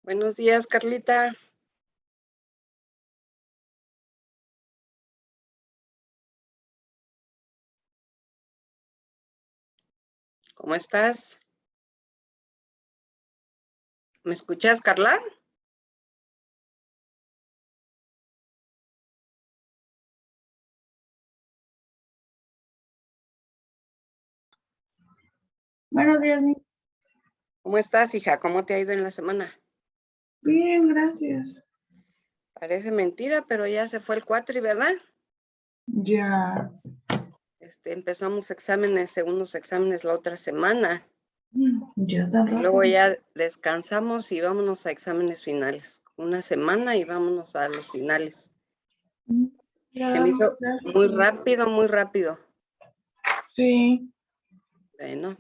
Buenos días, Carlita. ¿Cómo estás? ¿Me escuchas, Carla? Buenos días, ¿Cómo estás, hija? ¿Cómo te ha ido en la semana? Bien, gracias. Parece mentira, pero ya se fue el cuatri, ¿verdad? Ya. Empezamos segundos exámenes la otra semana. Ya tan Y luego rápido. ya descansamos y vámonos a exámenes finales. Una semana y vámonos a los finales. Ya, Se me hizo muy gracias. rápido, muy rápido. Sí, Bueno,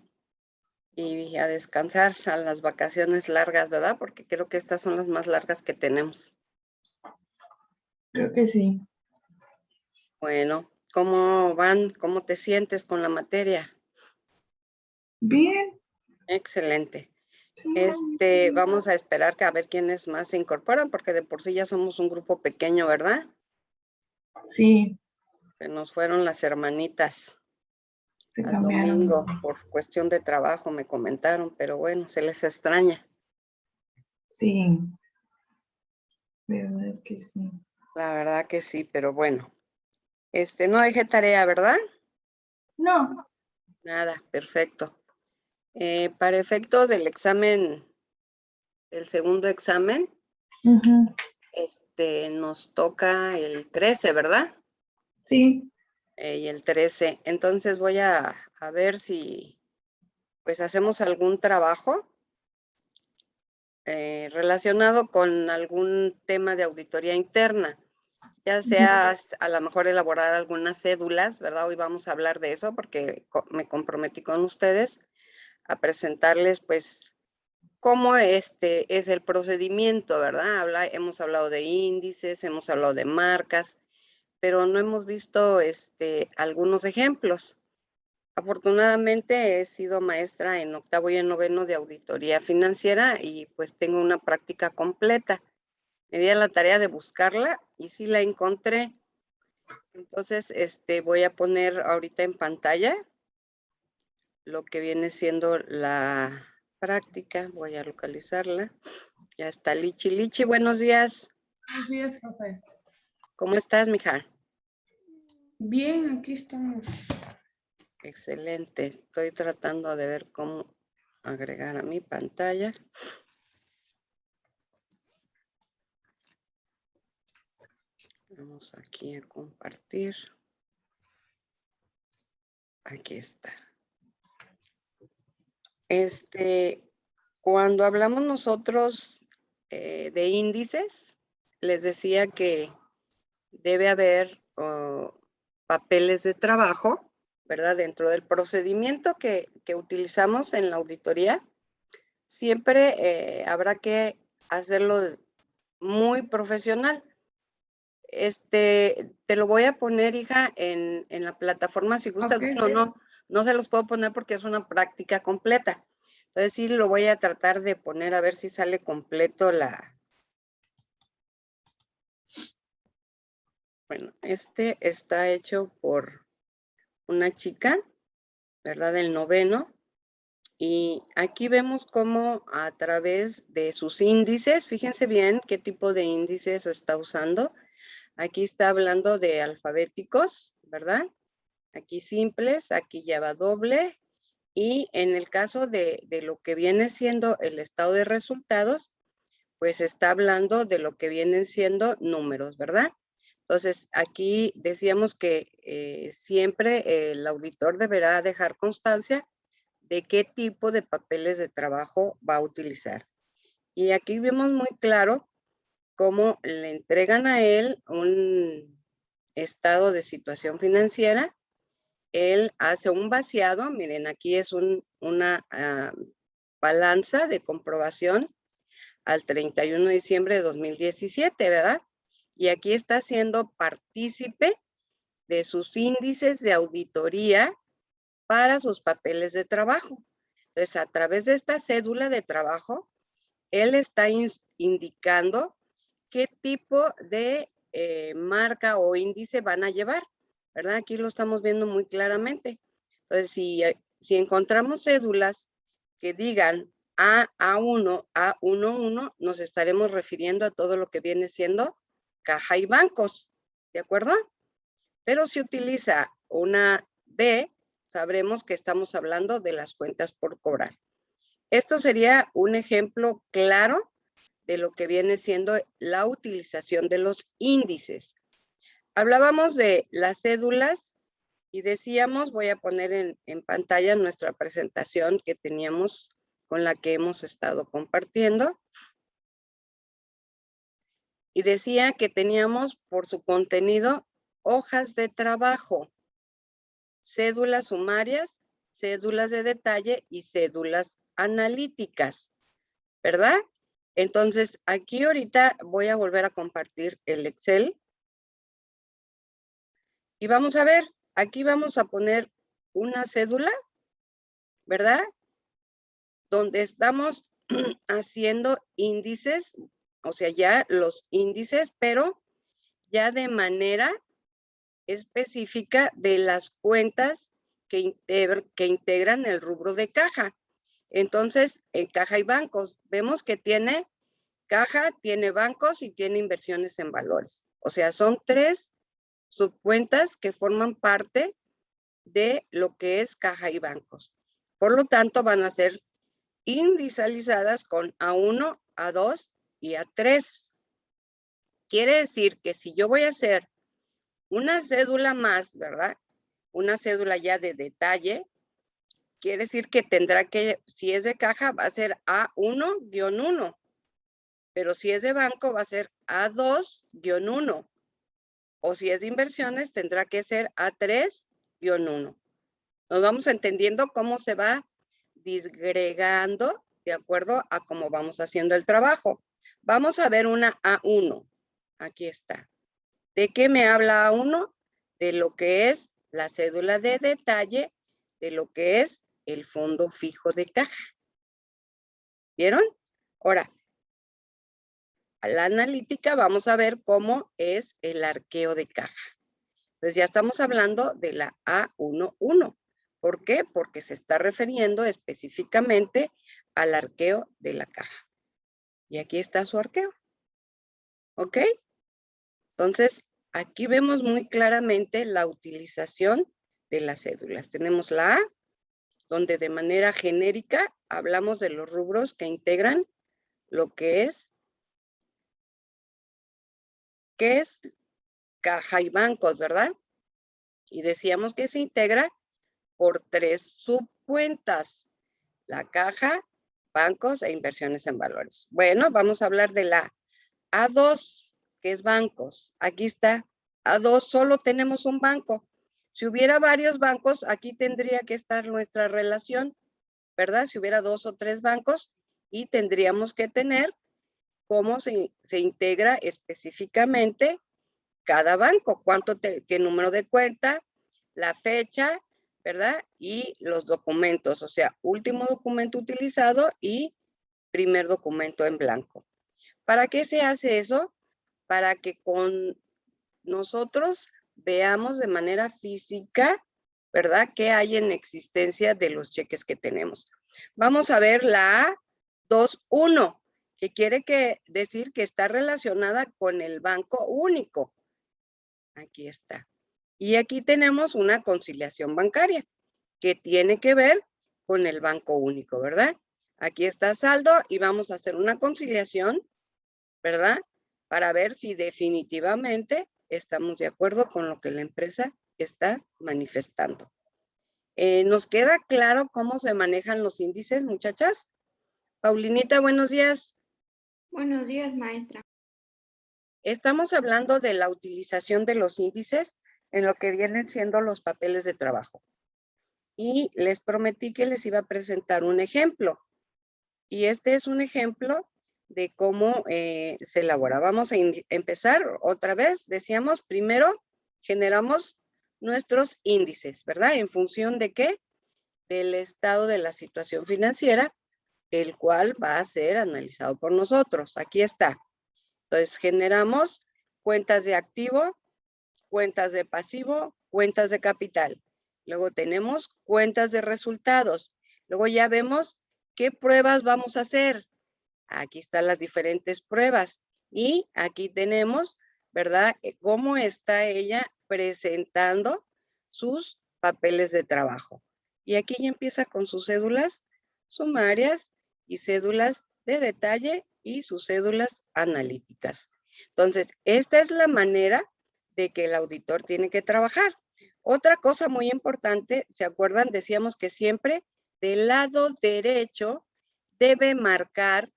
y a descansar a las vacaciones largas, ¿verdad? Porque creo que estas son las más largas que tenemos. creo que sí. Bueno, ¿cómo van? ¿Cómo te sientes con la materia? Bien. Excelente. Sí, bien. Vamos a esperar que a ver quiénes más se incorporan, porque de por sí ya somos un grupo pequeño, ¿verdad? Sí, Se nos fueron las hermanitas se al cambiaron. domingo por cuestión de trabajo, me comentaron, pero bueno, se les extraña. Sí, verdad es que sí. La verdad que sí, pero bueno. No dejé tarea, ¿verdad? No. Nada, perfecto. Para efecto del examen, el segundo examen, Ujú. nos toca el 13, ¿verdad? Sí. Y el 13. Entonces voy a ver si pues hacemos algún trabajo relacionado con algún tema de auditoría interna, ya sea a lo mejor elaborar algunas cédulas, ¿verdad? Hoy vamos a hablar de eso porque me comprometí con ustedes a presentarles pues cómo es el procedimiento, ¿verdad? Hemos hablado de índices, hemos hablado de marcas, pero no hemos visto algunos ejemplos. Afortunadamente he sido maestra en octavo y en noveno de auditoría financiera y pues tengo una práctica completa. Me di a la tarea de buscarla y sí la encontré. Entonces, voy a poner ahorita en pantalla lo que viene siendo la práctica. Voy a localizarla. Ya está Lichi. Lichi, buenos días. Buenos días, profe. ¿Cómo estás, mija? Bien, aquí estamos. Excelente. Estoy tratando de ver cómo agregar a mi pantalla. Vamos aquí a compartir. Aquí está. Cuando hablamos nosotros de índices, les decía que debe haber papeles de trabajo, ¿verdad? Dentro del procedimiento que utilizamos en la auditoría, siempre habrá que hacerlo muy profesional. Te lo voy a poner, hija, en la plataforma, si gustas. Okay. Bueno, no se los puedo poner porque es una práctica completa. Entonces sí lo voy a tratar de poner a ver si sale completo Bueno, está hecho por una chica, ¿verdad? Del noveno. Y aquí vemos cómo a través de sus índices, fíjense bien qué tipo de índices está usando. Aquí está hablando de alfabéticos, ¿verdad? Aquí simples, aquí lleva doble. Y en el caso de lo que viene siendo el estado de resultados, pues está hablando de lo que vienen siendo números, ¿verdad? Entonces, aquí decíamos que siempre el auditor deberá dejar constancia de qué tipo de papeles de trabajo va a utilizar. Y aquí vemos muy claro cómo le entregan a él un estado de situación financiera. Él hace un vaciado, miren, aquí es una balanza de comprobación al 31 de diciembre de 2017, ¿verdad? Y aquí está siendo partícipe de sus índices de auditoría para sus papeles de trabajo. Entonces, a través de esta cédula de trabajo, él está indicando qué tipo de marca o índice van a llevar, ¿verdad? Aquí lo estamos viendo muy claramente. Entonces, si encontramos cédulas que digan A1, A11, nos estaremos refiriendo a todo lo que viene siendo caja y bancos, ¿de acuerdo? Pero si utiliza una B, sabremos que estamos hablando de las cuentas por cobrar. Esto sería un ejemplo claro de lo que viene siendo la utilización de los índices. Hablábamos de las cédulas y decíamos, voy a poner en pantalla nuestra presentación que teníamos con la que hemos estado compartiendo. Y decía que teníamos por su contenido hojas de trabajo, cédulas sumarias, cédulas de detalle y cédulas analíticas, ¿verdad? Entonces, aquí ahorita voy a volver a compartir el Excel. Y vamos a ver, aquí vamos a poner una cédula, ¿verdad? Donde estamos haciendo índices, o sea, ya los índices, pero ya de manera específica de las cuentas que integran el rubro de caja. Entonces, en caja y bancos, vemos que tiene caja, tiene bancos y tiene inversiones en valores. O sea, son 3 subcuentas que forman parte de lo que es caja y bancos. Por lo tanto, van a ser indicializadas con A1, A2 y A3. Quiere decir que si yo voy a hacer una cédula más, ¿verdad? Una cédula ya de detalle, quiere decir que tendrá que, si es de caja, va a ser A1-1. Pero si es de banco, va a ser A2-1. O si es de inversiones, tendrá que ser A3-1. Nos vamos entendiendo cómo se va disgregando de acuerdo a cómo vamos haciendo el trabajo. Vamos a ver una A1. Aquí está. ¿De qué me habla A1? De lo que es la cédula de detalle, de lo que es el fondo fijo de caja. ¿Vieron? Ahora, a la analítica vamos a ver cómo es el arqueo de caja. Entonces ya estamos hablando de la A11. ¿Por qué? Porque se está refiriendo específicamente al arqueo de la caja. Y aquí está su arqueo. ¿Ok? Entonces, aquí vemos muy claramente la utilización de las cédulas. Tenemos la A, donde de manera genérica hablamos de los rubros que integran lo que es caja y bancos, ¿verdad? Y decíamos que se integra por 3 subcuentas: la caja, bancos e inversiones en valores. Bueno, vamos a hablar de la A2, que es bancos. Aquí está, A2, solo tenemos un banco. Si hubiera varios bancos, aquí tendría que estar nuestra relación, ¿verdad? Si hubiera 2 o 3 bancos, y tendríamos que tener cómo se integra específicamente cada banco, qué número de cuenta, la fecha, ¿verdad? Y los documentos, o sea, último documento utilizado y primer documento en blanco. ¿Para qué se hace eso? Para que con nosotros veamos de manera física, ¿verdad?, qué hay en existencia de los cheques que tenemos. Vamos a ver la A21, que quiere decir que está relacionada con el banco único. Aquí está. Y aquí tenemos una conciliación bancaria que tiene que ver con el banco único, ¿verdad? Aquí está saldo y vamos a hacer una conciliación, ¿verdad? Para ver si definitivamente estamos de acuerdo con lo que la empresa está manifestando. ¿Nos queda claro cómo se manejan los índices, muchachas? Paulinita, buenos días. Buenos días, maestra. Estamos hablando de la utilización de los índices en lo que vienen siendo los papeles de trabajo. Y les prometí que les iba a presentar un ejemplo. Y este es un ejemplo de cómo se elabora. Vamos a empezar otra vez. Decíamos, primero generamos nuestros índices, ¿verdad? ¿En función de qué? Del estado de la situación financiera el cual va a ser analizado por nosotros. Aquí está. Entonces, generamos cuentas de activo, cuentas de pasivo, cuentas de capital. Luego tenemos cuentas de resultados. Luego ya vemos qué pruebas vamos a hacer. Aquí están las diferentes pruebas. Y aquí tenemos, ¿verdad? Cómo está ella presentando sus papeles de trabajo. Y aquí ya empieza con sus cédulas sumarias y cédulas de detalle y sus cédulas analíticas. Entonces, esta es la manera de que el auditor tiene que trabajar. Otra cosa muy importante, ¿se acuerdan? Decíamos que siempre del lado derecho debe marcar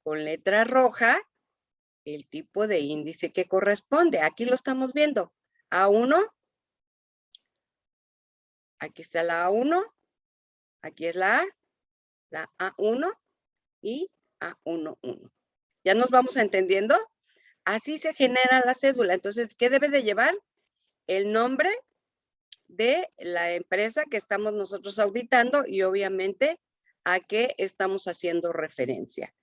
con letra roja el tipo de índice que corresponde. Aquí lo estamos viendo. A1. Aquí está la A1. Aquí es la A1 y A11. ¿Ya nos vamos entendiendo? Así se genera la cédula. Entonces, ¿qué debe de llevar? El nombre de la empresa que estamos nosotros auditando y obviamente a qué estamos haciendo referencia.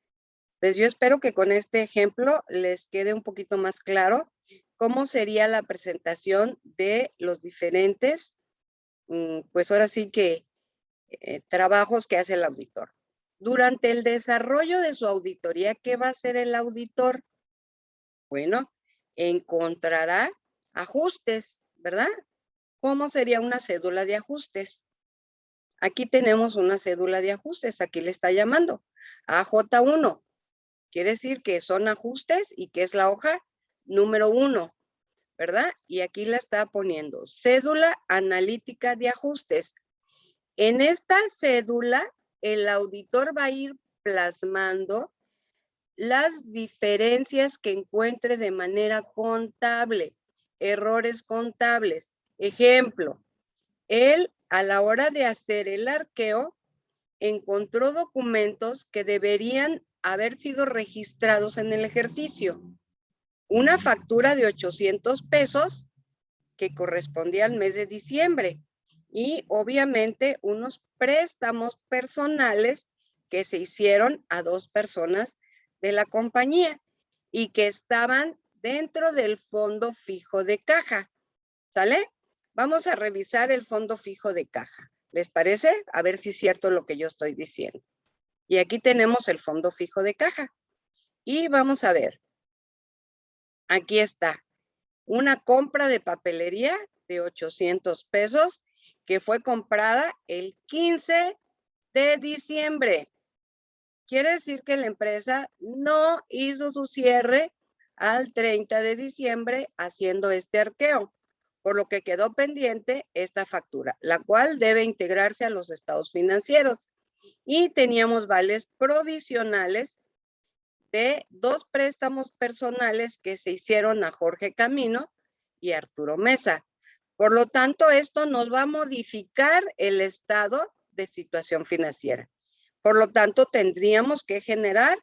Pues yo espero que con este ejemplo les quede un poquito más claro cómo sería la presentación de los diferentes, pues ahora sí que trabajos que hace el auditor. Durante el desarrollo de su auditoría, ¿qué va a hacer el auditor? Bueno, encontrará ajustes, ¿verdad? ¿Cómo sería una cédula de ajustes? Aquí tenemos una cédula de ajustes, aquí le está llamando AJ1. Quiere decir que son ajustes y que es la hoja número 1, ¿verdad? Y aquí la está poniendo cédula analítica de ajustes. En esta cédula, el auditor va a ir plasmando las diferencias que encuentre de manera contable, errores contables. Ejemplo, él a la hora de hacer el arqueo encontró documentos que deberían haber sido registrados en el ejercicio. Una factura de 800 pesos que correspondía al mes de diciembre y obviamente unos préstamos personales que se hicieron a 2 personas de la compañía y que estaban dentro del fondo fijo de caja. ¿Sale? Vamos a revisar el fondo fijo de caja. ¿Les parece? A ver si es cierto lo que yo estoy diciendo. Y aquí tenemos el fondo fijo de caja. Y vamos a ver. Aquí está. Una compra de papelería de 800 pesos que fue comprada el 15 de diciembre. Quiere decir que la empresa no hizo su cierre al 30 de diciembre haciendo este arqueo, por lo que quedó pendiente esta factura, la cual debe integrarse a los estados financieros. Y teníamos vales provisionales de 2 préstamos personales que se hicieron a Jorge Camino y Arturo Mesa. Por lo tanto, esto nos va a modificar el estado de situación financiera. Por lo tanto, tendríamos que generar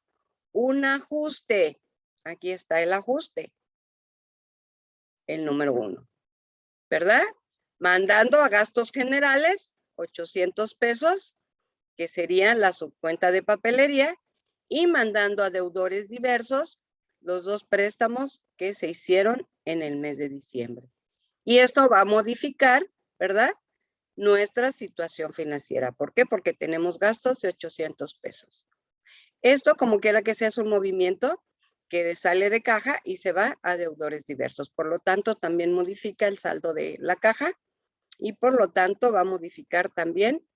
un ajuste. Aquí está el ajuste. El número 1. ¿Verdad? Mandando a gastos generales 800 pesos, que serían la subcuenta de papelería, y mandando a deudores diversos los 2 préstamos que se hicieron en el mes de diciembre. Y esto va a modificar, ¿verdad?, nuestra situación financiera. ¿Por qué? Porque tenemos gastos de 800 pesos. Esto, como quiera que sea, es un movimiento que sale de caja y se va a deudores diversos. Por lo tanto, también modifica el saldo de la caja y por lo tanto va a modificar también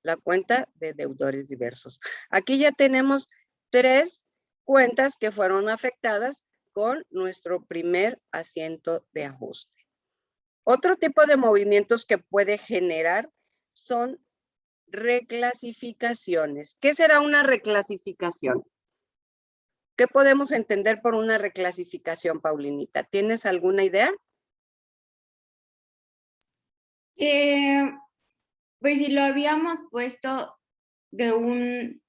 la cuenta de deudores diversos. Aquí ya tenemos 3 cuentas que fueron afectadas con nuestro primer asiento de ajuste. Otro tipo de movimientos que puede generar son reclasificaciones. ¿Qué será una reclasificación? ¿Qué podemos entender por una reclasificación, Paulinita? ¿Tienes alguna idea? Pues si lo habíamos puesto de un,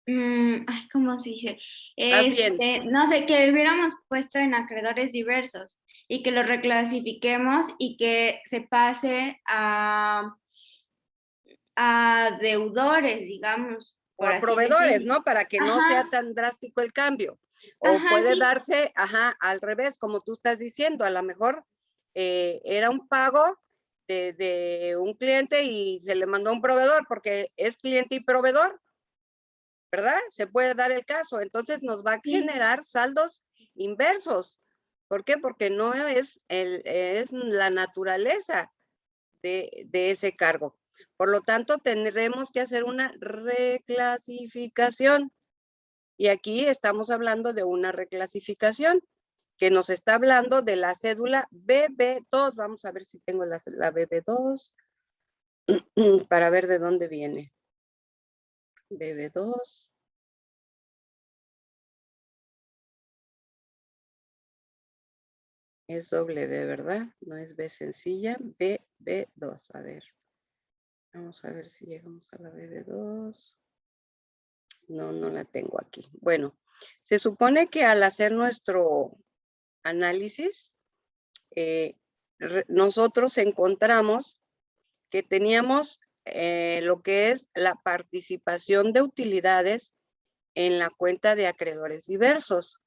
ay, ¿cómo se dice? Bien. No sé, que lo hubiéramos puesto en acreedores diversos y que lo reclasifiquemos y que se pase a deudores, digamos. por por así proveedores, decirlo. ¿no? Para que no sea Ajá. tan drástico el cambio. O Ajá, puede sí. darse, al revés, como tú estás diciendo, a lo mejor era un pago de un cliente y se le mandó a un proveedor porque es cliente y proveedor, ¿verdad? Se puede dar el caso. Entonces nos va a Sí. generar saldos inversos. ¿Por qué? Porque no es, es la naturaleza de ese cargo. Por lo tanto, tendremos que hacer una reclasificación. Y aquí estamos hablando de una reclasificación que nos está hablando de la cédula BB2. Vamos a ver si tengo la BB2 para ver de dónde viene. BB2. Es W, ¿verdad? No es B sencilla. BB2. A ver. Vamos a ver si llegamos a la BB2. No, no la tengo aquí. Bueno, se supone que al hacer nuestro análisis, nosotros encontramos que teníamos lo que es la participación de utilidades en la cuenta de acreedores diversos,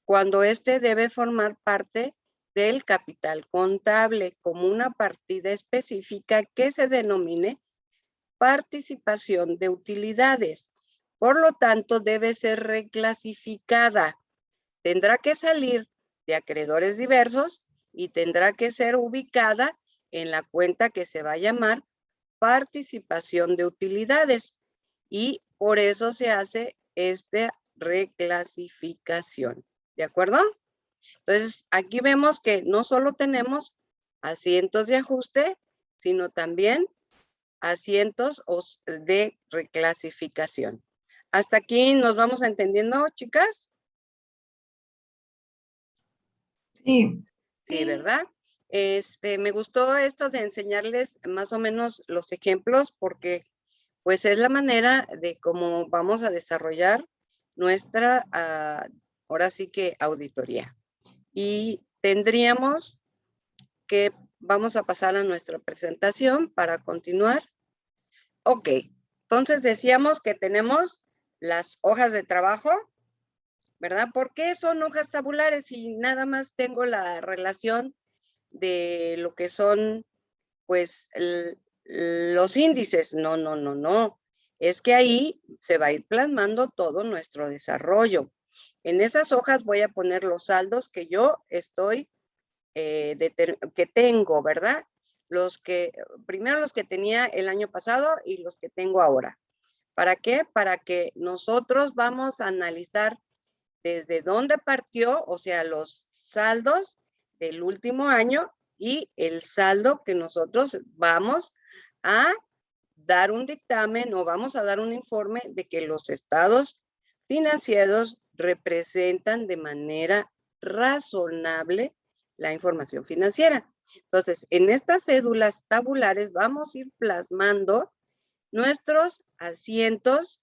cuando éste debe formar parte del capital contable como una partida específica que se denomine participación de utilidades. Por lo tanto, debe ser reclasificada. Tendrá que salir de acreedores diversos y tendrá que ser ubicada en la cuenta que se va a llamar participación de utilidades. Y por eso se hace esta reclasificación. ¿De acuerdo? Entonces, aquí vemos que no solo tenemos asientos de ajuste, sino también asientos de reclasificación. ¿Hasta aquí nos vamos entendiendo, chicas? Sí. Sí, ¿verdad? Me gustó esto de enseñarles más o menos los ejemplos porque pues es la manera de cómo vamos a desarrollar nuestra, ahora sí que auditoría. Y tendríamos que, vamos a pasar a nuestra presentación para continuar. Ok, entonces decíamos que tenemos las hojas de trabajo, ¿verdad? ¿Por qué son hojas tabulares si nada más tengo la relación de lo que son, pues, los índices? No, no, no, no. Es que ahí se va a ir plasmando todo nuestro desarrollo. En esas hojas voy a poner los saldos que yo estoy, que tengo, ¿verdad? Primero los que tenía el año pasado y los que tengo ahora. ¿Para qué? Para que nosotros vamos a analizar desde dónde partió, o sea, los saldos del último año y el saldo que nosotros vamos a dar un dictamen o vamos a dar un informe de que los estados financieros representan de manera razonable la información financiera. Entonces, en estas cédulas tabulares vamos a ir plasmando nuestros asientos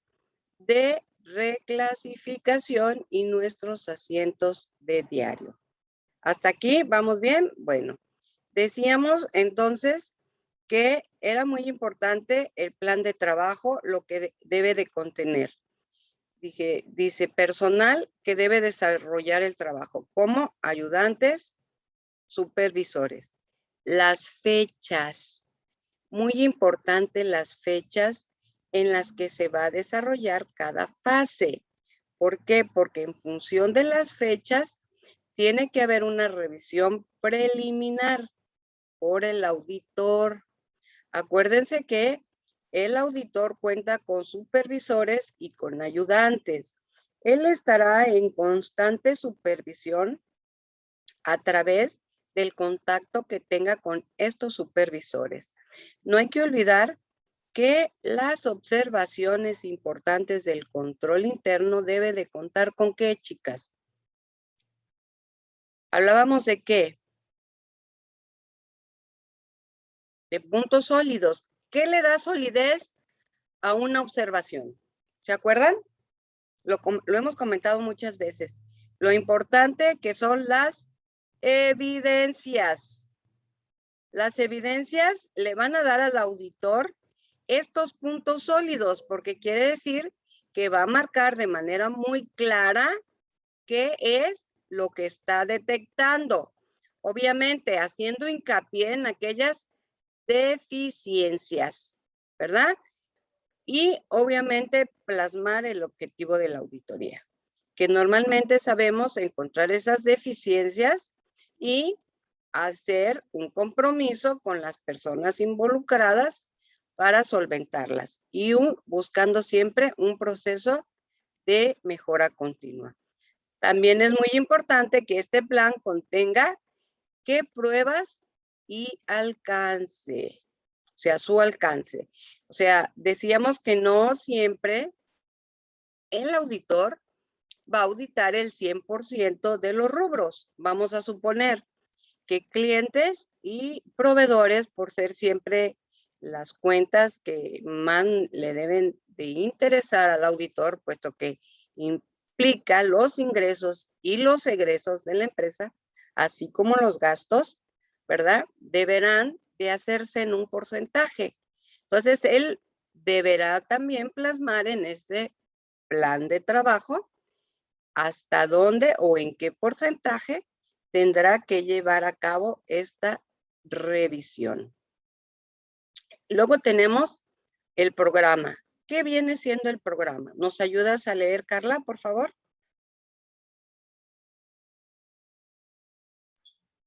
de reclasificación y nuestros asientos de diario. ¿Hasta aquí vamos bien? Bueno, decíamos entonces que era muy importante el plan de trabajo, lo que debe de contener. Dice personal que debe desarrollar el trabajo, como ayudantes, supervisores. Las fechas, muy importante las fechas en las que se va a desarrollar cada fase. ¿Por qué? Porque en función de las fechas tiene que haber una revisión preliminar por el auditor. Acuérdense que el auditor cuenta con supervisores y con ayudantes. Él estará en constante supervisión a través del contacto que tenga con estos supervisores. No hay que olvidar que las observaciones importantes del control interno debe de contar con qué, chicas. Hablábamos de qué. De puntos sólidos. ¿Qué le da solidez a una observación? ¿Se acuerdan? Lo hemos comentado muchas veces. Lo importante que son las evidencias. Las evidencias le van a dar al auditor estos puntos sólidos, porque quiere decir que va a marcar de manera muy clara qué es lo que está detectando. Obviamente, haciendo hincapié en aquellas deficiencias, ¿verdad? Y obviamente plasmar el objetivo de la auditoría, que normalmente sabemos encontrar esas deficiencias y hacer un compromiso con las personas involucradas para solventarlas y buscando siempre un proceso de mejora continua. También es muy importante que este plan contenga qué pruebas y alcance, o sea, su alcance. O sea, decíamos que no siempre el auditor va a auditar el 100% de los rubros. Vamos a suponer que clientes y proveedores, por ser siempre las cuentas que más le deben de interesar al auditor, puesto que implica los ingresos y los egresos de la empresa, así como los gastos, ¿verdad? Deberán de hacerse en un porcentaje. Entonces, él deberá también plasmar en ese plan de trabajo hasta dónde o en qué porcentaje tendrá que llevar a cabo esta revisión. Luego tenemos el programa. ¿Qué viene siendo el programa? ¿Nos ayudas a leer, Carla, por favor?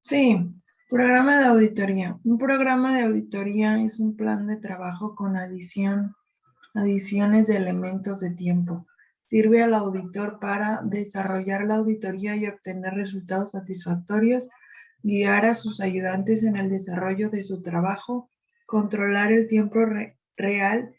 Sí, programa de auditoría. Un programa de auditoría es un plan de trabajo con adiciones de elementos de tiempo. Sirve al auditor para desarrollar la auditoría y obtener resultados satisfactorios, guiar a sus ayudantes en el desarrollo de su trabajo, controlar el tiempo real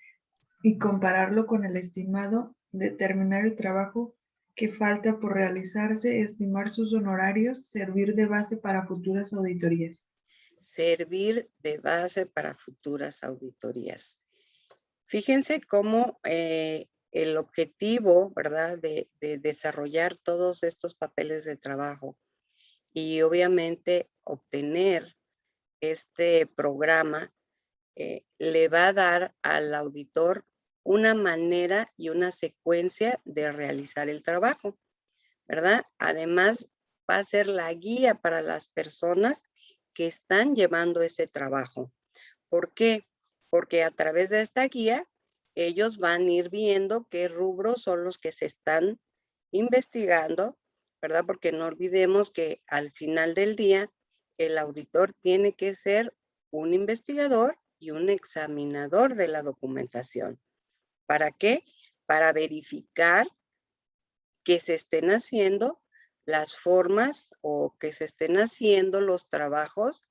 y compararlo con el estimado, determinar el trabajo que falta por realizarse, estimar sus honorarios, servir de base para futuras auditorías. Servir de base para futuras auditorías. Fíjense cómo el objetivo, ¿verdad?, de desarrollar todos estos papeles de trabajo y obviamente obtener este programa le va a dar al auditor una manera y una secuencia de realizar el trabajo, ¿verdad? Además, va a ser la guía para las personas que están llevando ese trabajo. ¿Por qué? Porque a través de esta guía, ellos van a ir viendo qué rubros son los que se están investigando, ¿verdad? Porque no olvidemos que al final del día, el auditor tiene que ser un investigador y un examinador de la documentación. ¿Para qué? Para verificar que se estén haciendo las formas o que se estén haciendo los trabajos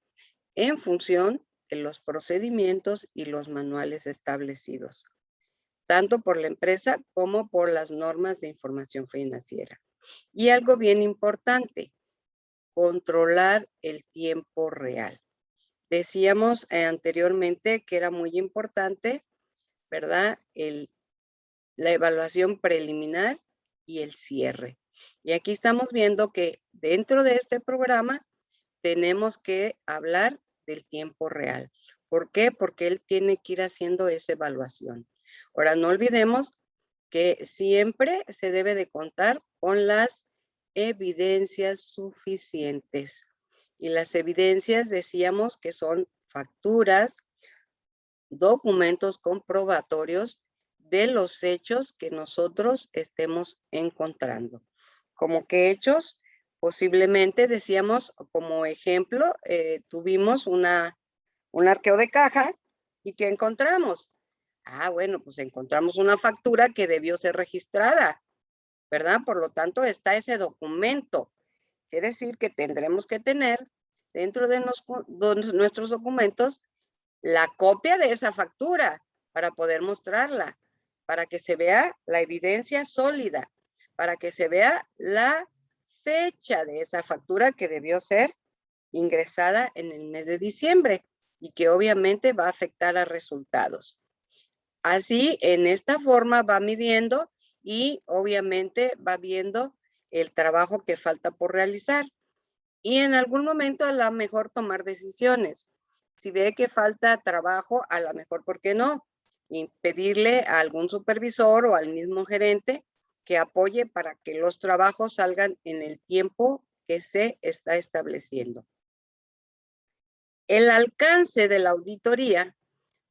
en función de los procedimientos y los manuales establecidos, tanto por la empresa como por las normas de información financiera. Y algo bien importante, controlar el tiempo real. Decíamos anteriormente que era muy importante, ¿verdad? La evaluación preliminar y el cierre. Y aquí estamos viendo que dentro de este programa tenemos que hablar del tiempo real. ¿Por qué? Porque él tiene que ir haciendo esa evaluación. Ahora, no olvidemos que siempre se debe de contar con las evidencias suficientes. Y las evidencias decíamos que son facturas, documentos comprobatorios de los hechos que nosotros estemos encontrando. ¿Como qué hechos? Posiblemente decíamos como ejemplo, tuvimos un arqueo de caja y ¿qué encontramos? Ah, bueno, pues encontramos una factura que debió ser registrada, ¿verdad? Por lo tanto, está ese documento. Quiere decir que tendremos que tener dentro de nuestros documentos la copia de esa factura para poder mostrarla, para que se vea la evidencia sólida, para que se vea la fecha de esa factura que debió ser ingresada en el mes de diciembre y que obviamente va a afectar a resultados. Así, en esta forma va midiendo y obviamente va viendo el trabajo que falta por realizar. Y en algún momento a lo mejor tomar decisiones. Si ve que falta trabajo, a lo mejor, ¿por qué no? y pedirle a algún supervisor o al mismo gerente que apoye para que los trabajos salgan en el tiempo que se está estableciendo. El alcance de la auditoría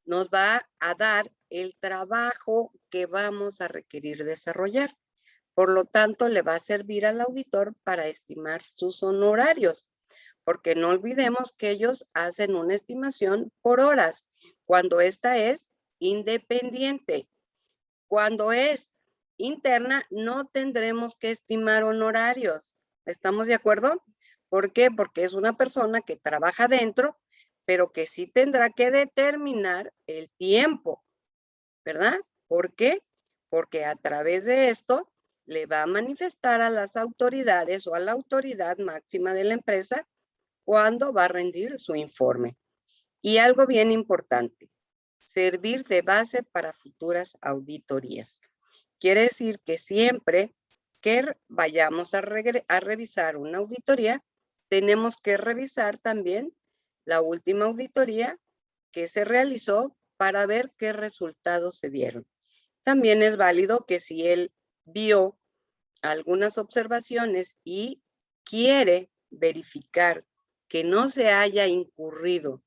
nos va a dar el trabajo que vamos a requerir desarrollar. Por lo tanto, le va a servir al auditor para estimar sus honorarios, porque no olvidemos que ellos hacen una estimación por horas, cuando esta es independiente. Cuando es interna, no tendremos que estimar honorarios. ¿Estamos de acuerdo? ¿Por qué? Porque es una persona que trabaja dentro, pero que sí tendrá que determinar el tiempo, ¿verdad? ¿Por qué? Porque a través de esto le va a manifestar a las autoridades o a la autoridad máxima de la empresa cuándo va a rendir su informe. Y algo bien importante, servir de base para futuras auditorías. Quiere decir que siempre que vayamos a revisar una auditoría, tenemos que revisar también la última auditoría que se realizó para ver qué resultados se dieron. También es válido que si él vio algunas observaciones y quiere verificar que no se haya incurrido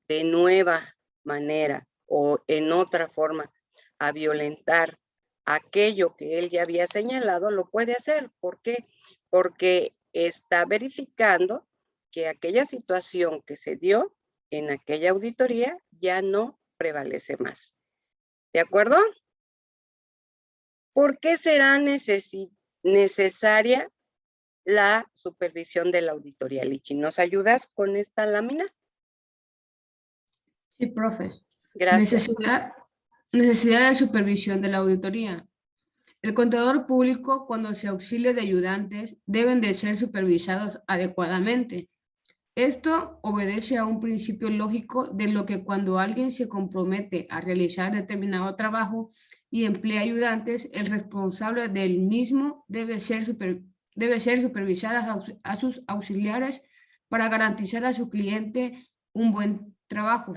de nueva manera o en otra forma a violentar aquello que él ya había señalado, lo puede hacer. ¿Por qué? Porque está verificando que aquella situación que se dio en aquella auditoría ya no prevalece más. ¿De acuerdo? ¿Por qué será necesaria la supervisión de la auditoría, Lichi? ¿Nos ayudas con esta lámina? Sí, profe. Gracias. Necesidad de supervisión de la auditoría. El contador público, cuando se auxilia de ayudantes, deben de ser supervisados adecuadamente. Esto obedece a un principio lógico de lo que cuando alguien se compromete a realizar determinado trabajo y emplea ayudantes, el responsable del mismo debe supervisar a sus auxiliares para garantizar a su cliente un buen trabajo.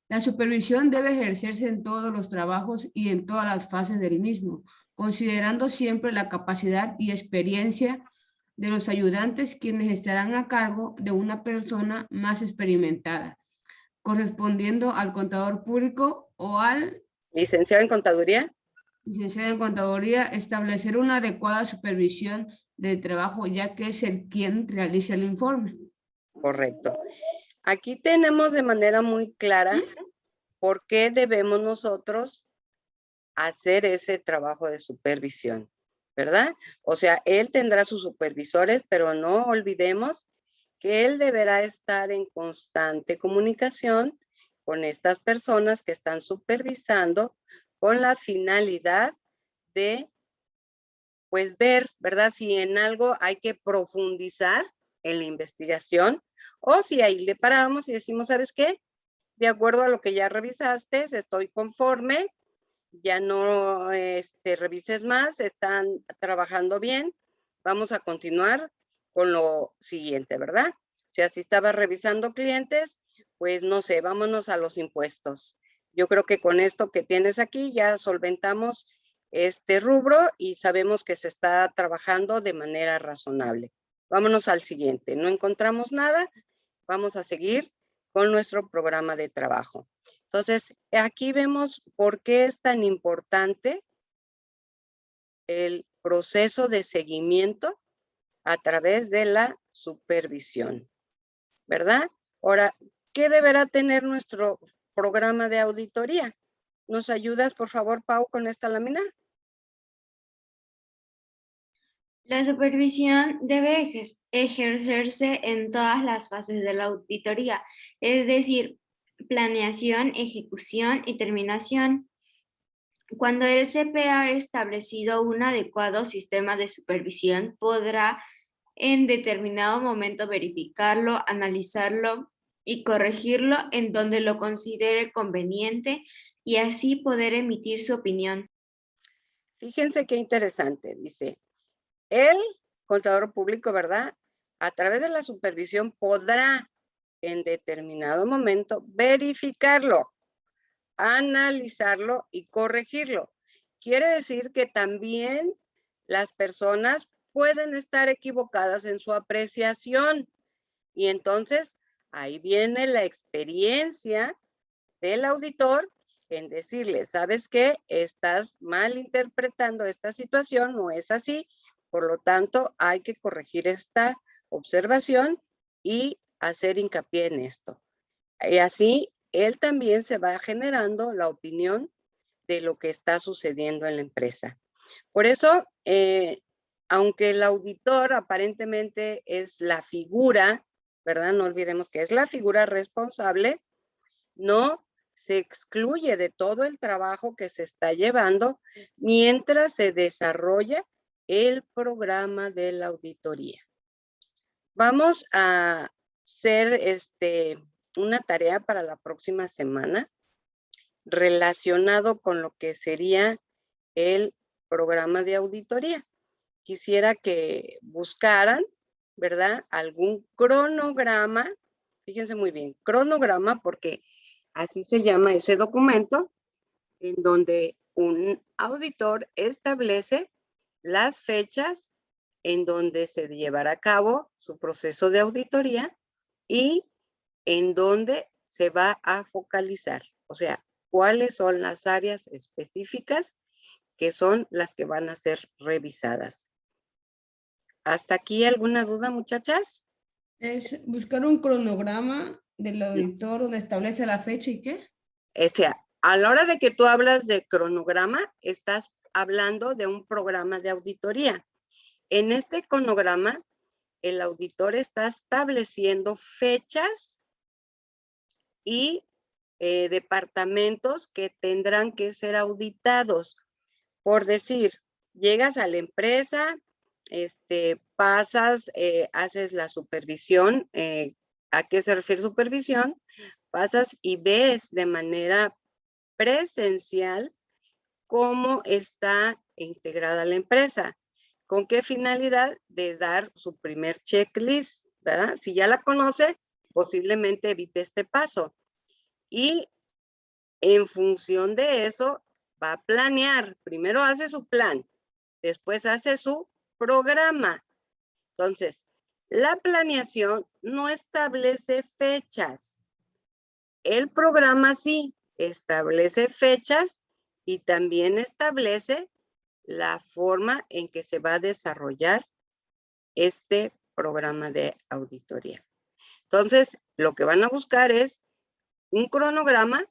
La supervisión debe ejercerse en todos los trabajos y en todas las fases del mismo, considerando siempre la capacidad y experiencia de los ayudantes, quienes estarán a cargo de una persona más experimentada, correspondiendo al contador público o al licenciado en contaduría. Licenciado en contaduría, establecer una adecuada supervisión del trabajo, ya que es el quien realiza el informe. Correcto. Aquí tenemos de manera muy clara por qué debemos nosotros hacer ese trabajo de supervisión, ¿verdad? O sea, él tendrá sus supervisores, pero no olvidemos que él deberá estar en constante comunicación con estas personas que están supervisando con la finalidad de, pues, ver, ¿verdad? Si en algo hay que profundizar en la investigación o si ahí le paramos y decimos, ¿sabes qué? De acuerdo a lo que ya revisaste, estoy conforme, ya no revises más, están trabajando bien, vamos a continuar con lo siguiente, ¿verdad? O sea, si estaba revisando clientes, pues no sé, vámonos a los impuestos. Yo creo que con esto que tienes aquí ya solventamos este rubro y sabemos que se está trabajando de manera razonable. Vámonos al siguiente. No encontramos nada, vamos a seguir con nuestro programa de trabajo. Entonces, aquí vemos por qué es tan importante el proceso de seguimiento a través de la supervisión, ¿verdad? Ahora, ¿qué deberá tener nuestro programa de auditoría? ¿Nos ayudas, por favor, Pau, con esta lámina? La supervisión debe ejercerse en todas las fases de la auditoría, es decir, planeación, ejecución y terminación. Cuando el CP ha establecido un adecuado sistema de supervisión, podrá en determinado momento verificarlo, analizarlo y corregirlo en donde lo considere conveniente y así poder emitir su opinión. Fíjense qué interesante, dice. El contador público, ¿verdad? A través de la supervisión podrá en determinado momento verificarlo, analizarlo y corregirlo. Quiere decir que también las personas pueden estar equivocadas en su apreciación. Y entonces ahí viene la experiencia del auditor en decirle, ¿sabes qué? Estás mal interpretando esta situación, no es así. Por lo tanto, hay que corregir esta observación y hacer hincapié en esto. Y así, él también se va generando la opinión de lo que está sucediendo en la empresa. Por eso, aunque el auditor aparentemente es la figura, ¿verdad? No olvidemos que es la figura responsable, no se excluye de todo el trabajo que se está llevando mientras se desarrolla el programa de la auditoría. Vamos a hacer una tarea para la próxima semana relacionado con lo que sería el programa de auditoría. Quisiera que buscaran, ¿verdad? Algún cronograma, fíjense muy bien, cronograma porque así se llama ese documento, en donde un auditor establece las fechas en donde se llevará a cabo su proceso de auditoría y en donde se va a focalizar. O sea, cuáles son las áreas específicas que son las que van a ser revisadas. ¿Hasta aquí alguna duda, muchachas? Es buscar un cronograma del auditor donde establece la fecha y qué. O sea, a la hora de que tú hablas de cronograma, estás hablando de un programa de auditoría. En este cronograma, el auditor está estableciendo fechas y departamentos que tendrán que ser auditados. Por decir, llegas a la empresa, pasas, haces la supervisión. ¿A qué se refiere supervisión? Pasas y ves de manera presencial cómo está integrada la empresa. ¿Con qué finalidad? De dar su primer checklist, ¿verdad? Si ya la conoce, posiblemente evite este paso. Y en función de eso, va a planear. Primero hace su plan, después hace su programa. Entonces, la planeación no establece fechas. El programa sí establece fechas y también establece la forma en que se va a desarrollar este programa de auditoría. Entonces, lo que van a buscar es un cronograma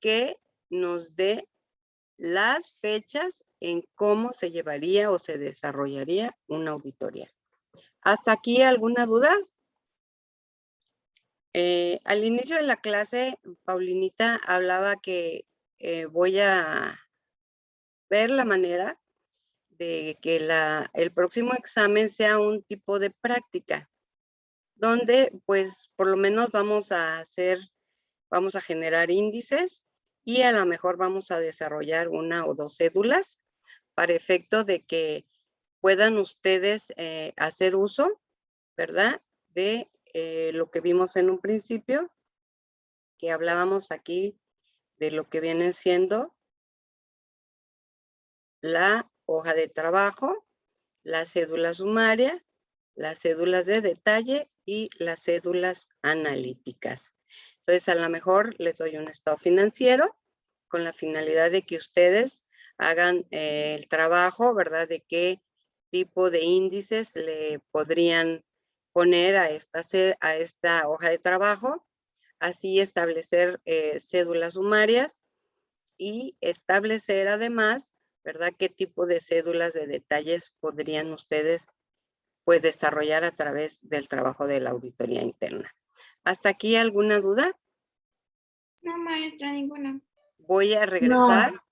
que nos dé las fechas en cómo se llevaría o se desarrollaría una auditoría. ¿Hasta aquí alguna duda? Al inicio de la clase, Paulinita hablaba que voy a ver la manera de que el próximo examen sea un tipo de práctica, donde pues por lo menos vamos a generar índices y a lo mejor vamos a desarrollar una o dos cédulas para efecto de que puedan ustedes hacer uso, ¿verdad? De lo que vimos en un principio, que hablábamos aquí de lo que viene siendo la hoja de trabajo, la cédula sumaria, las cédulas de detalle y las cédulas analíticas. Entonces, a lo mejor les doy un estado financiero con la finalidad de que ustedes hagan el trabajo, ¿verdad? De qué tipo de índices le podrían poner a esta hoja de trabajo, así establecer cédulas sumarias y establecer además, ¿verdad? Qué tipo de cédulas de detalles podrían ustedes pues desarrollar a través del trabajo de la auditoría interna. ¿Hasta aquí alguna duda? No, maestra, ninguna. Voy a regresar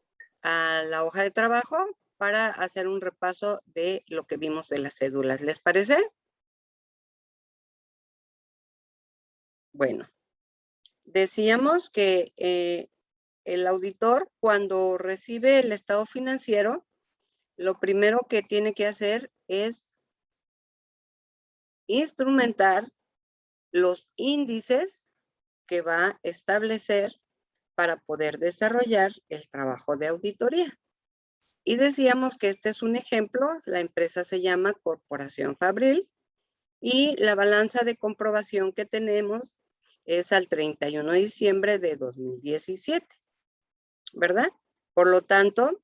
a la hoja de trabajo para hacer un repaso de lo que vimos de las cédulas. ¿Les parece? Bueno, decíamos que el auditor, cuando recibe el estado financiero, lo primero que tiene que hacer es instrumentar los índices que va a establecer para poder desarrollar el trabajo de auditoría. Y decíamos que este es un ejemplo, la empresa se llama Corporación Fabril y la balanza de comprobación que tenemos es al 31 de diciembre de 2017, ¿verdad? Por lo tanto,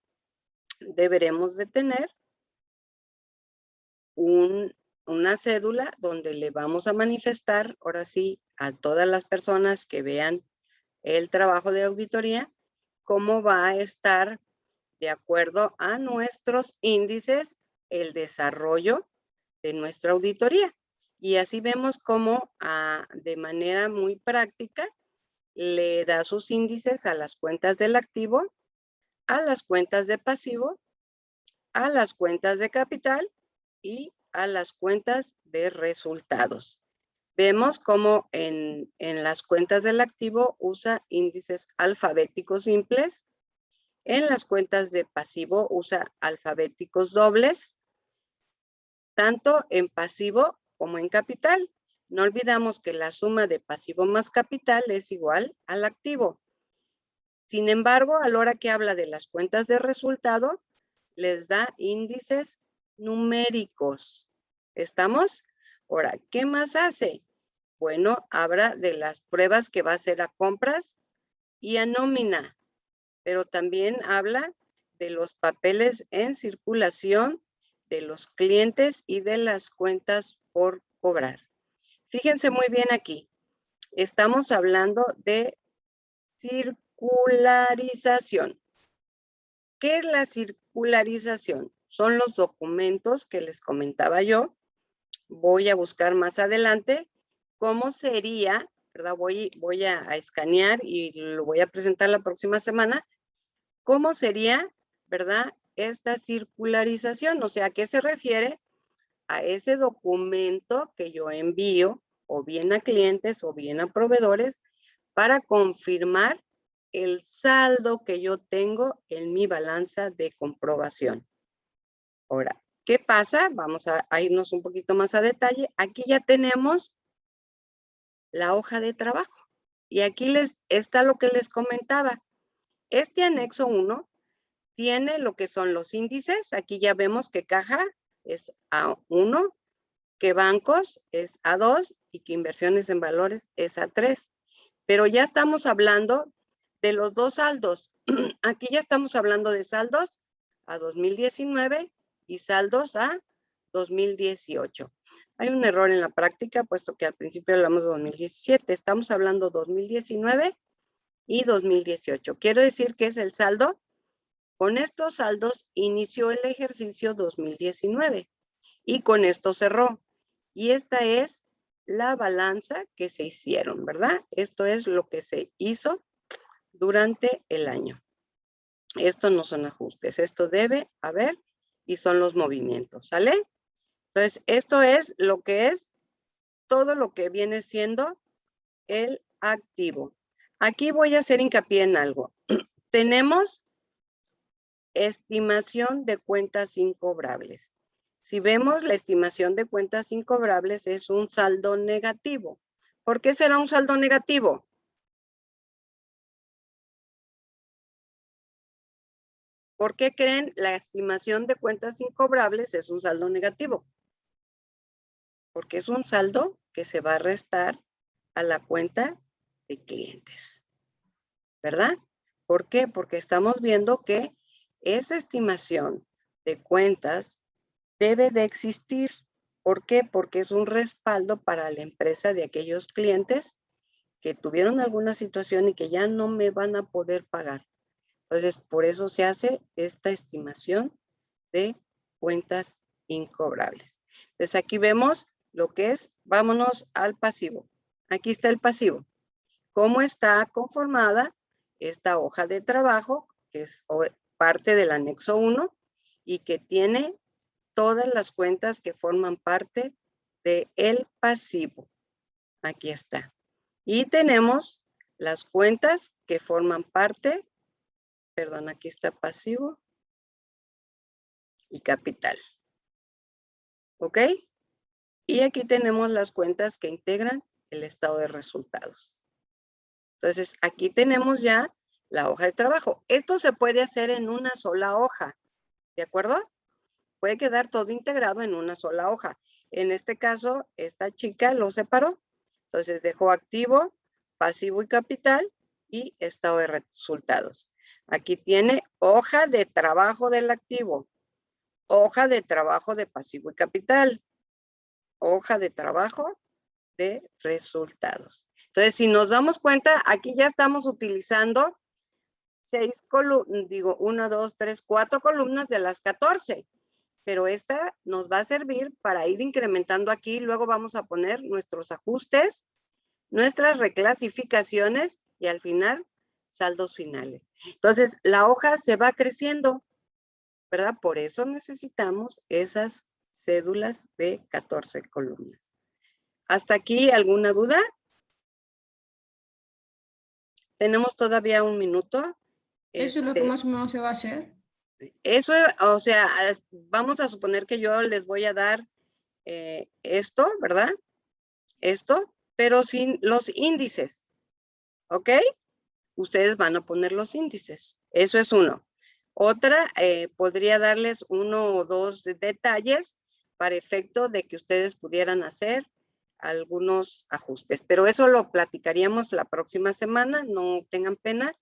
deberemos de tener una cédula donde le vamos a manifestar, ahora sí, a todas las personas que vean el trabajo de auditoría, cómo va a estar de acuerdo a nuestros índices el desarrollo de nuestra auditoría. Y así vemos cómo de manera muy práctica le da sus índices a las cuentas del activo, a las cuentas de pasivo, a las cuentas de capital y a las cuentas de resultados. Vemos cómo en las cuentas del activo usa índices alfabéticos simples. En las cuentas de pasivo usa alfabéticos dobles, tanto en pasivo como en capital. No olvidamos que la suma de pasivo más capital es igual al activo. Sin embargo, a la hora que habla de las cuentas de resultado, les da índices numéricos. ¿Estamos? Ahora, ¿qué más hace? Bueno, habla de las pruebas que va a hacer a compras y a nómina, pero también habla de los papeles en circulación, de los clientes y de las cuentas por cobrar. Fíjense muy bien aquí. Estamos hablando de circularización. ¿Qué es la circularización? Son los documentos que les comentaba yo. Voy a buscar más adelante cómo sería, ¿verdad? Voy a escanear y lo voy a presentar la próxima semana. ¿Cómo sería, verdad, esta circularización? O sea, ¿a qué se refiere? A ese documento que yo envío o bien a clientes o bien a proveedores para confirmar el saldo que yo tengo en mi balanza de comprobación. Ahora, ¿qué pasa? Vamos a irnos un poquito más a detalle. Aquí ya tenemos la hoja de trabajo. Y aquí está lo que les comentaba. Este anexo 1 tiene lo que son los índices. Aquí ya vemos que caja es A1, que bancos es A2 y que inversiones en valores es A3. Pero ya estamos hablando de los dos saldos. Aquí ya estamos hablando de saldos a 2019 y saldos a 2018. Hay un error en la práctica, puesto que al principio hablamos de 2017. Estamos hablando 2019 y 2018. Quiero decir que es el saldo. Con estos saldos inició el ejercicio 2019 y con esto cerró. Y esta es la balanza que se hicieron, ¿verdad? Esto es lo que se hizo durante el año. Esto no son ajustes, esto debe haber y son los movimientos, ¿sale? Entonces, esto es lo que es todo lo que viene siendo el activo. Aquí voy a hacer hincapié en algo. Tenemos estimación de cuentas incobrables. Si vemos la estimación de cuentas incobrables es un saldo negativo. ¿Por qué será un saldo negativo? ¿Por qué creen la estimación de cuentas incobrables es un saldo negativo? Porque es un saldo que se va a restar a la cuenta de clientes, ¿verdad? ¿Por qué? Porque estamos viendo que esa estimación de cuentas debe de existir. ¿Por qué? Porque es un respaldo para la empresa de aquellos clientes que tuvieron alguna situación y que ya no me van a poder pagar. Entonces, por eso se hace esta estimación de cuentas incobrables. Entonces, aquí vemos lo que es, vámonos al pasivo. Aquí está el pasivo. ¿Cómo está conformada esta hoja de trabajo, que es parte del anexo 1 y que tiene todas las cuentas que forman parte del pasivo? Aquí está. Y tenemos las cuentas que forman parte, perdón, aquí está pasivo y capital. ¿Ok? Y aquí tenemos las cuentas que integran el estado de resultados. Entonces, aquí tenemos ya la hoja de trabajo. Esto se puede hacer en una sola hoja, ¿de acuerdo? Puede quedar todo integrado en una sola hoja. En este caso, esta chica lo separó. Entonces dejó activo, pasivo y capital y estado de resultados. Aquí tiene hoja de trabajo del activo, hoja de trabajo de pasivo y capital, hoja de trabajo de resultados. Entonces, si nos damos cuenta, aquí ya estamos utilizando 6 columnas, digo, 1, 2, 3, 4 columnas de las 14. Pero esta nos va a servir para ir incrementando aquí. Luego vamos a poner nuestros ajustes, nuestras reclasificaciones y al final, saldos finales. Entonces, la hoja se va creciendo, ¿verdad? Por eso necesitamos esas cédulas de 14 columnas. ¿Hasta aquí alguna duda? Tenemos todavía un minuto. ¿Eso es lo que más o menos se va a hacer? Eso, o sea, vamos a suponer que yo les voy a dar esto, ¿verdad? Esto, pero sin los índices, ¿ok? Ustedes van a poner los índices. Eso es uno. Otra, podría darles 1 o 2 detalles para efecto de que ustedes pudieran hacer algunos ajustes. Pero eso lo platicaríamos la próxima semana, no tengan pena.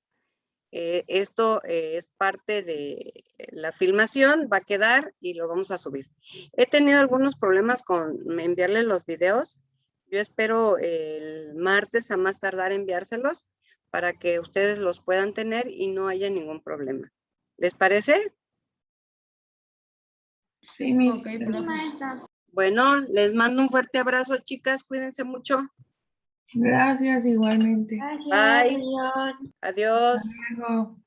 Esto es parte de la filmación, va a quedar y lo vamos a subir. He tenido algunos problemas con enviarles los videos. Yo espero el martes a más tardar enviárselos para que ustedes los puedan tener y no haya ningún problema. ¿Les parece? Sí, mis. Ok, Sí, profe. maestra. Bueno, les mando un fuerte abrazo, chicas. Cuídense mucho. Gracias igualmente. Gracias. Bye. Adiós. Adiós. Hasta luego.